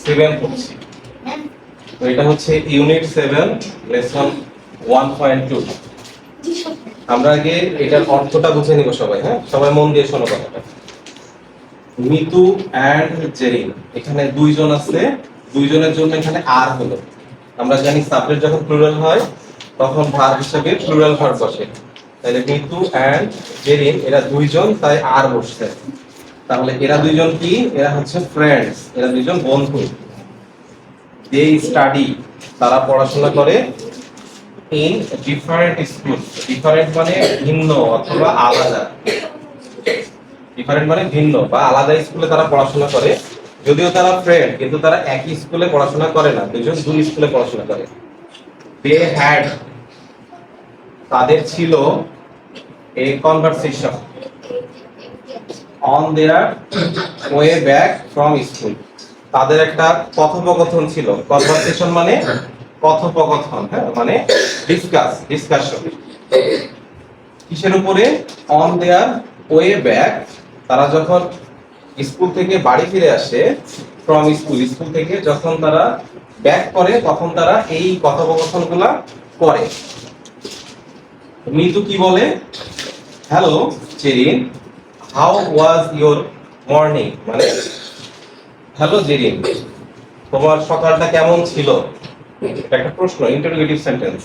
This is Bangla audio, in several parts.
7 পড়ছি। তো এটা হচ্ছে ইউনিট 7 লেসন 1.2। আমরা আগে এটার অর্থটা বুঝে নিব সবাই, হ্যাঁ? সবাই মন দিয়ে শোনো কথাটা। মিতু এন্ড জেরিন, এখানে দুইজন আছে, দুইজনের জন্য এখানে আর হলো। আমরা জানি সাবজেক্ট যখন প্লুরাল হয় তখন ভার্ব হিসেবে প্লুরাল ভার্ব বসে। তাহলে মিতু এন্ড জেরিন এরা দুইজন, তাই আর বসছে। তাহলে এরা দুইজন কি? এরা হচ্ছে ফ্রেন্ডস, এরা দুইজন বন্ধু। দে স্টাডি, তারা পড়াশোনা করে ইন ডিফারেন্ট স্কুল। ডিফারেন্ট মানে ভিন্ন অথবা আলাদা। ডিফারেন্ট মানে ভিন্ন বা আলাদা স্কুলে তারা পড়াশোনা করে। যদিও তারা ফ্রেন্ড, কিন্তু তারা একই স্কুলে পড়াশোনা করে না, দুজন দুই স্কুলে পড়াশোনা করে। দে হ্যাড, তাদের ছিল a conversation on their way back from school. তাদের একটা কথোপকথন ছিল। কনভারসেশন মানে কথোপকথন, হ্যাঁ, মানে ডিসকাশন। কিসের উপরে? অন দেয়ার ওয়ে ব্যাক, তারা যখন স্কুল থেকে বাড়ি ফিরে আসে, ফ্রম স্কুল, স্কুল থেকে যখন তারা ব্যাক করে তখন তারা এই কথোপকথনগুলা করে। মিতু কি বলে? Hello Zerin, how was your morning, মানে হ্যালো জেরিন, তোমার সকালটা কেমন ছিল? এটা একটা প্রশ্ন, ইন্টারোগেটিভ সেন্টেন্স।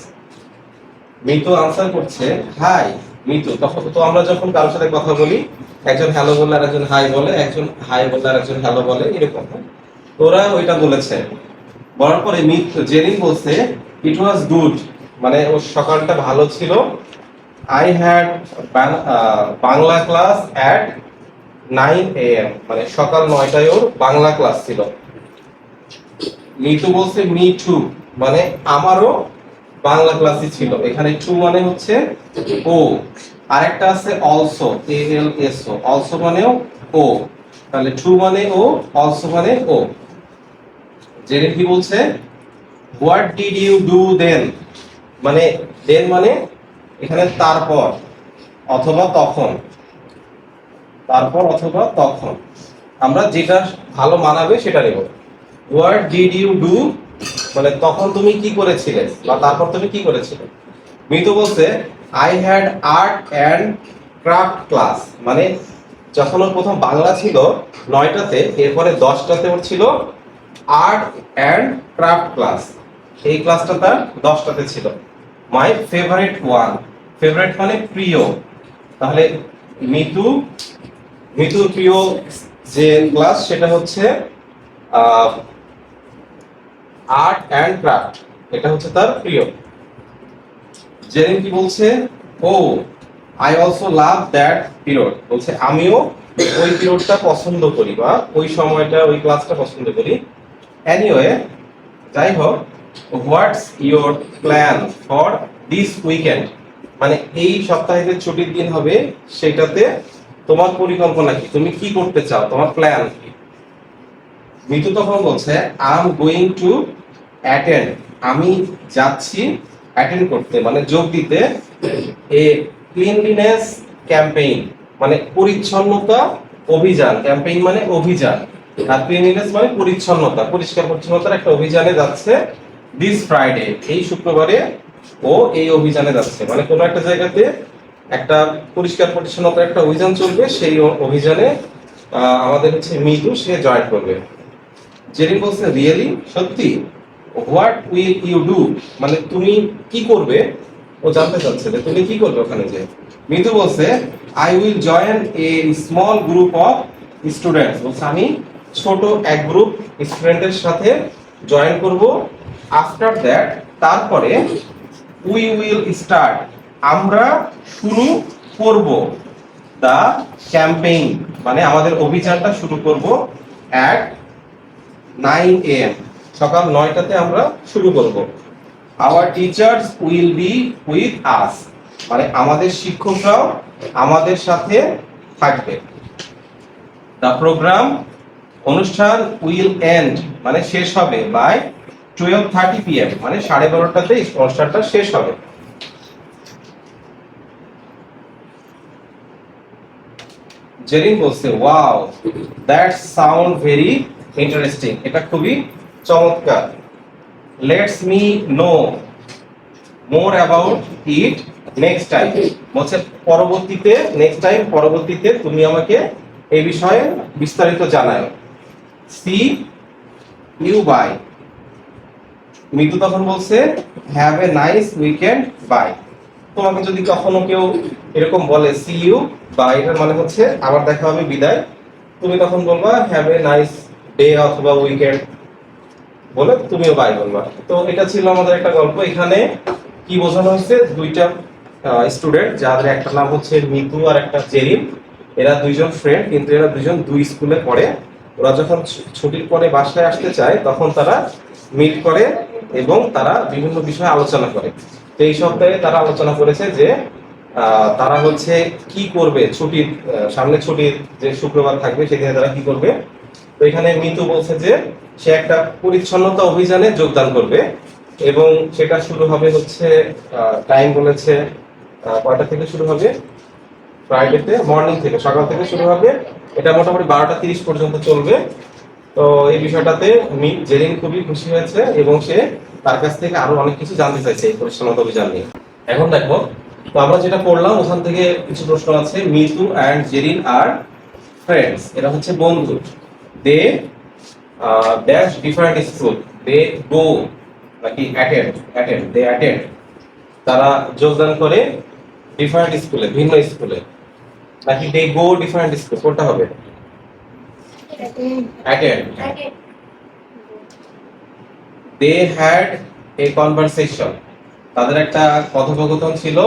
মিতু আনসার করছে হাই। মিতু, তখন তো আমরা যখন কারোর সাথে কথা বলি, একজন হ্যালো বললে আর একজন হাই বলে, একজন হাই বললে আর একজন হ্যালো বলে, এরকম। তোরা ওইটা বলেছে। বলার পরে মিতু জেরিন বলছে ইট ওয়াজ গুড, মানে ওর সকালটা ভালো ছিল। I had Bangla class at 9 AM, মানে সকাল 9টায় ওর বাংলা ক্লাস ছিল। মিতু বলছে মি টু, মানে আমারও বাংলা ক্লাসই ছিল। এখানে টু মানে হচ্ছে ও। আরেকটা আছে অলসো, ALSO, অলসো মানেও ও। তাহলে টু মানে ও, অলসো মানে ও। জেরিন কি বলছে? What did you do then, মানে দেন মানে এখানে তারপর অথবা তখন, তারপর অথবা তখন। আমরা যেটা ভালো মানাবে সেটা নেব। হোয়াট ডিড ইউ ডু মানে তখন তুমি কি করেছিলে বা তারপর তুমি কি করেছিলে। মিতু বলছে I had art and craft class, মানে যখন ওর প্রথম বাংলা ছিল 9টাতে, এরপরে 10টাতে ওর ছিল আর্ট অ্যান্ড ক্রাফট ক্লাস। এই ক্লাসটা তার 10টাতে ছিল। মাই ফেভারিট ওয়ান, ফেভারিট মানে প্রিয়। তাহলে মিতুর প্রিয় যে ক্লাস সেটা হচ্ছে আর্ট অ্যান্ড ক্রাফট, এটা হচ্ছে তার প্রিয়। জেরিন কি বলছে? ও I also love that period, বলছে আমিও ওই পিরিয়ডটা পছন্দ করি বা ওই সময়টা, ওই ক্লাসটা পছন্দ করি। এনিওয়ে, যাই হোক, what's your plan for this weekend, মানে এই সপ্তাহে যে ছুটির দিন হবে সেটাতে তোমার পরিকল্পনা কি, তুমি কি করতে চাও, তোমার প্ল্যান কি। মিতু তখন বলছে I am going to attend, আমি যাচ্ছি অ্যাটেন্ড করতে মানে যোগ দিতে এ ক্লিনলিনেস ক্যাম্পেইন, মানে পরিচ্ছন্নতা অভিযান। ক্যাম্পেইন মানে অভিযান, আর ক্লিনলিনেস মানে পরিচ্ছন্নতা, পরিষ্কার পরিচ্ছন্নতার একটা অভিযানে যাচ্ছে। দিস ফ্রাইডে, এই শুক্রবারে ও এই অভিযানে যাচ্ছে, মানে কোনো একটা জায়গাতে একটা পরিষ্কার পরিচ্ছন্নতার একটা অভিযান চলবে, সেই অভিযানে আমাদের হচ্ছে মিতু সে জয়েন করবে। জেরিন বলছে রিয়েলি, সত্যি? হোয়াট উইল ইউ ডু, মানে তুমি কি করবে, ও জানতে চাচ্ছে যে তুমি কি করবে ওখানে যে। মিতু বলছে I will join a small group of students, বলছে আমি ছোট এক গ্রুপ স্টুডেন্টের সাথে জয়েন করব। আফটার দ্যাট, তারপরে উই উইল স্টার্ট, আমরা শুরু করব দা ক্যাম্পেইন, মানে আমাদের অভিযানটা শুরু করব অ্যাট 9 AM, সকাল 9টাতে আমরা শুরু করব। Our teachers will be with us, মানে আমাদের শিক্ষকরাও আমাদের সাথে থাকবে। দ্য প্রোগ্রাম, অনুষ্ঠান, উইল এন্ড মানে শেষ হবে বাই 12:30 PM, মানে 12:30টাতে অনুষ্ঠানটা শেষ হবে। জেরিন বলছে wow that sound very interesting, এটা খুবই চমৎকার। Let's me know more about it next time, বলছে পরবর্তীতে, নেক্সট টাইম পরবর্তীতে তুমি আমাকে এই বিষয়ে বিস্তারিত জানাও। সি ইউ বাই, মিতু তখন বলছে have a nice weekend bye. তোমাকে যদি কখনো কেউ এরকম বলে সি ইউ বাই, এটার মানে হচ্ছে আবার দেখা হবে, বিদায়। তুমি তখন বলবা হ্যাভ এ নাইস ডে অথবা উইকেন্ড বলে তুমিও বাই বলবা। তো এটা ছিল আমাদের একটা গল্প। এখানে কি বোঝানো হয়েছে, দুইটা স্টুডেন্ট, যাদের একটা নাম হচ্ছে মিতু আর একটা জেরিন, এরা দুইজন ফ্রেন্ড, কিন্তু এরা দুইজন দুই স্কুলে পড়ে। ওরা যখন ছুটির পরে বাসায় আসতে চায় তখন তারা মিট করে এবং তারা বিভিন্ন বিষয়ে আলোচনা করে। তো এই সপ্তাহে তারা আলোচনা করেছে যে তারা হচ্ছে কি করবে ছুটির, সামনে ছুটির যে শুক্রবার থাকবে সেদিনে তারা কি করবে। তো এখানে মিতু বলছে যে সে একটা পরিচ্ছন্নতা অভিযানে যোগদান করবে এবং সেটা শুরু হবে হচ্ছে, টাইম বলেছে কয়টা থেকে শুরু হবে, ফ্রাইডেতে মর্নিং থেকে, সকাল থেকে শুরু হবে। এটা মোটামুটি 12টা 30 পর্যন্ত চলবে। তো এই বিষয়টাতে জেরিন খুবই খুশি হয়েছে এবং সে তার কাছ থেকে আরো অনেক কিছু জানতে চাইছে এই পরিচ্ছন্নতা অভিযান নিয়ে। এখন দেখো, তো আমরা যেটা পড়লাম ওখান থেকে কিছু প্রশ্ন আছে। মিতু অ্যান্ড জেরিন আর ফ্রেন্ডস, এরা হচ্ছে বন্ধু। They dash different school, they go নাকি অ্যাটেন্ড, দে অ্যাটেন্ড, তারা যোগদান করে ডিফারেন্ট স্কুলে, ভিন্ন স্কুলে, নাকি দে গো ডিফারেন্ট স্কুল, কোনটা হবে? Attend. They had a conversation, তাদের একটা কথোপকথন ছিল।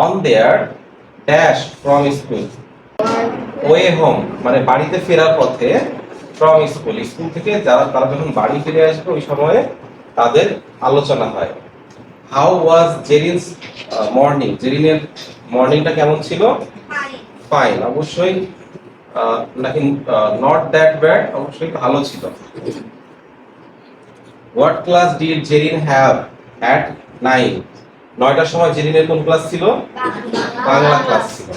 On their dash from school, way home মানে বাড়িতে ফেরার পথে, ফ্রম স্কুল স্কুল থেকে তারা যখন বাড়ি ফিরে আসবে ওই সময়ে তাদের আলোচনা হয়। হাউ ওয়াজ জেরিনস মর্নিং, জেরিনের মর্নিংটা কেমন ছিল? ফাইন, অবশ্যই নাকি নট দ্যাট ব্যাড, অবশ্যই ভালো ছিল। What class did Zerin have at 9, 9টার সময় জেরিনের কোন ক্লাস ছিল? বাংলা ক্লাস ছিল।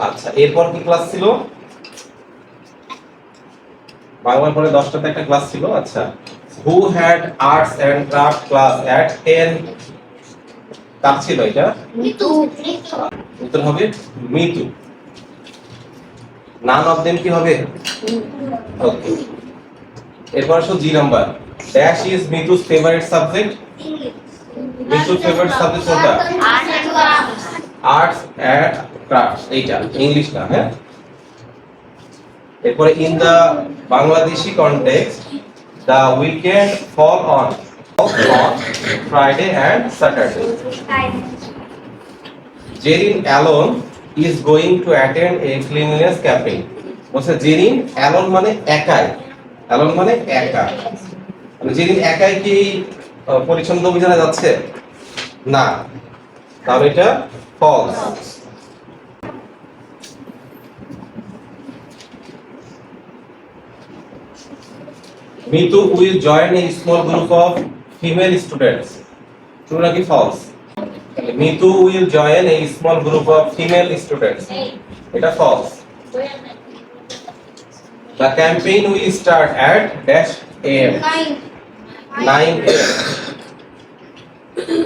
আচ্ছা, এরপর কি ক্লাস ছিল? বাংলার পরে 10টাতে একটা ক্লাস ছিল। আচ্ছা, who had arts and craft class at 10, কার ছিল এটা? মিতু। উত্তর হবে মিতু। নান অফ দেম কি হবে? ওকে। এরপর আসো G number. Dash is Mitu's favourite subject, মিতুর ফেভারিট সাবজেক্ট কোনটা? আর্টস এন্ড ক্রাফটস, এইটা ইংলিশ না, হ্যাঁ। এরপরে in the Bangladeshi context the weekend fall on Friday and Saturday. Jerin alone is going to attend a cleanliness campaign. বলছে জেরিন alone মানে একাই, alone মানে একা, মানে জেরিন একাই কি পরিচ্ছন্নতা অভিযানে যাচ্ছে? না, তাহলে এটা false. Mitu will join a small group of female students. True নাকি false? Mitu will join a small group of female students. এটা false. The campaign will start at dash am. 9 am.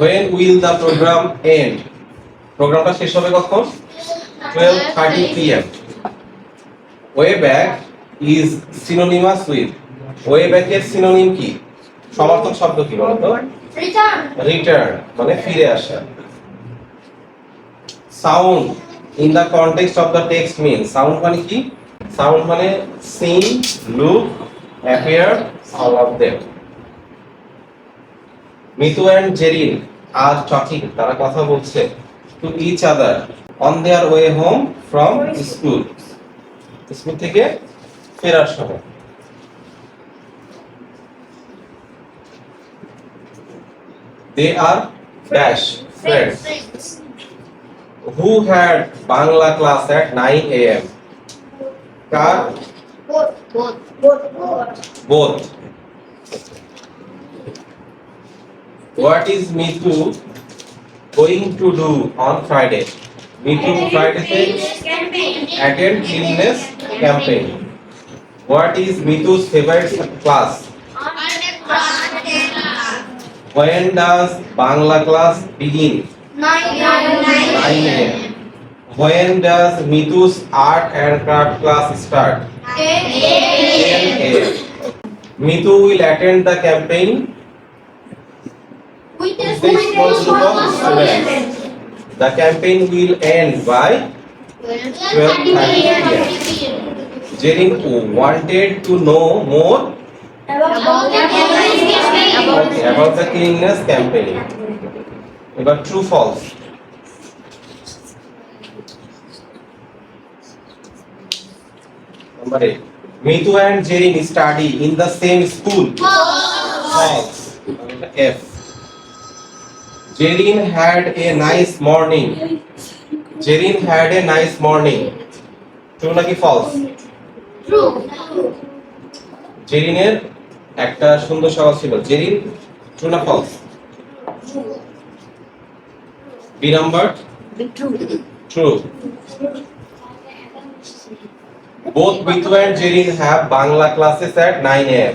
When will the program end? প্রোগ্রামটা শেষ হবে কখন? 12:30 pm. Way back is synonymous with, way ব্যাকের সিনোনিম কি, সমার্থক শব্দ কি বলতো? রিটার্ন মানে ফিরে আসা। Sound in the context of the text mean, sound মানে কি? সাউন্ড মানে seem, look, appear, all of them. Mitu and Jerin are talking, তারা কথা বলছে, to each other on their way home from school, school থেকে ফেরার সময়। They are dash friends. Who had Bangla class at 9 am? Kar? Both. What is Mitu going to do on Friday? Mitu Friday says attend cleanliness campaign. What is Mitu's favorite class? When does Bangla class begin? 9 a.m. When does Mitu's art and craft class start? 10 a.m. Mitu will attend the campaign with the small group of students. The campaign will end by 12:30 p.m. Jerin wanted to know more about the cleanliness campaign. But true false. Number 8. Mitu and Jerin study in the same school. False. F. Jerin had a nice morning. Jerin had a nice morning. True নাকি false? জেরিনের একটা সুন্দর সকাল ছিল। জেরিন ট্রু না false? B number true. Both Mitu and Jerin have Bangla classes at 9 a.m.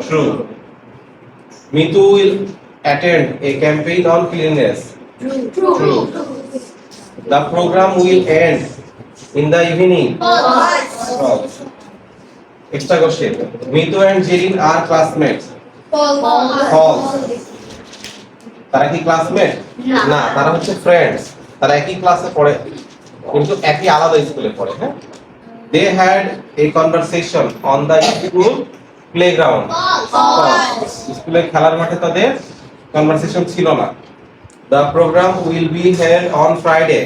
True. Mitu will attend a campaign on cleanliness. True. The program will end in the evening. False. Extra question. Mitu and Jerin are classmates. False. তারা কি ক্লাসমেট? না, তারা হচ্ছে ফ্রেন্ডস। তারা একই ক্লাসে পড়ে কিন্তু একই আলাদা স্কুলে পড়ে, হ্যাঁ? They had a conversation on the school playground. False. স্কুলের খেলার মাঠে তাদের কনভারসেশন ছিল না। The program will be held on Friday.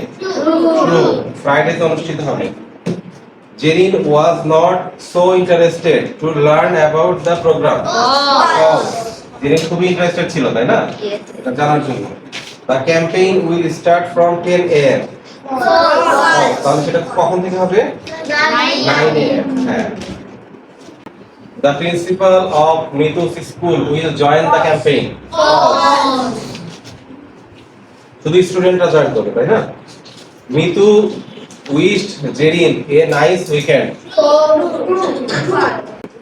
True. Friday তে অনুষ্ঠিত হবে। Jerin was not so interested to learn about the program. False. Jerin খুবই ইন্টারেস্টেড ছিল, তাই না? এটা জানার জন্য। The campaign will start from 10 a.m. False. তাহলে সেটা কখন থেকে হবে? 9 a.m. হ্যাঁ। The principal of Mitu's school will join the campaign. False. শুধু স্টুডেন্টরা জয়েন করবে, তাই না? Mitu wished Jerin a nice weekend.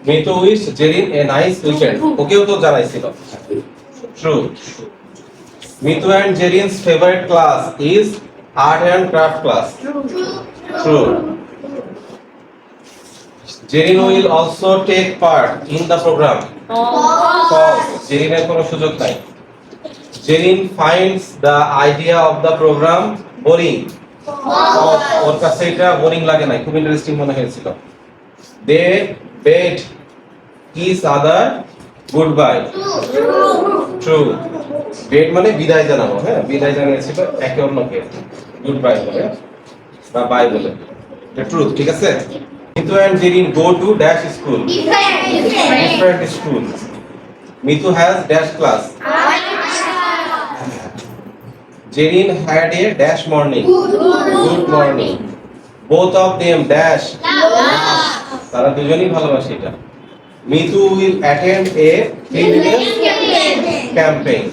Mitu wished Jerin a nice weekend. ওকেও তো জানাইছিল। True. Mitu and Jerin's favorite class is art and craft class. True. Jerin will also take part in the program. False. Jerin'ের কোনো সুযোগ নাই। Jerin finds the idea of the program boring. ওর কাছে এটা বোরিং লাগে না, খুব ইন্টারেস্টিং মনে হয়েছিল। They bade each other goodbye. True. Bade মানে বিদায় জানানো, হ্যাঁ? বিদায় জানিয়েছিল একে অন্যকে গুড বাই বলে বা বাই বলে। এটা ট্রুথ, ঠিক আছে? Mitu and Jerin go to dash school. Different school. Mitu has dash class. Jerin had a dash morning. Good morning. Both of them dash. তারা দুজনেই ভালোবাসে এটা। Mitu will attend a cleanliness campaign.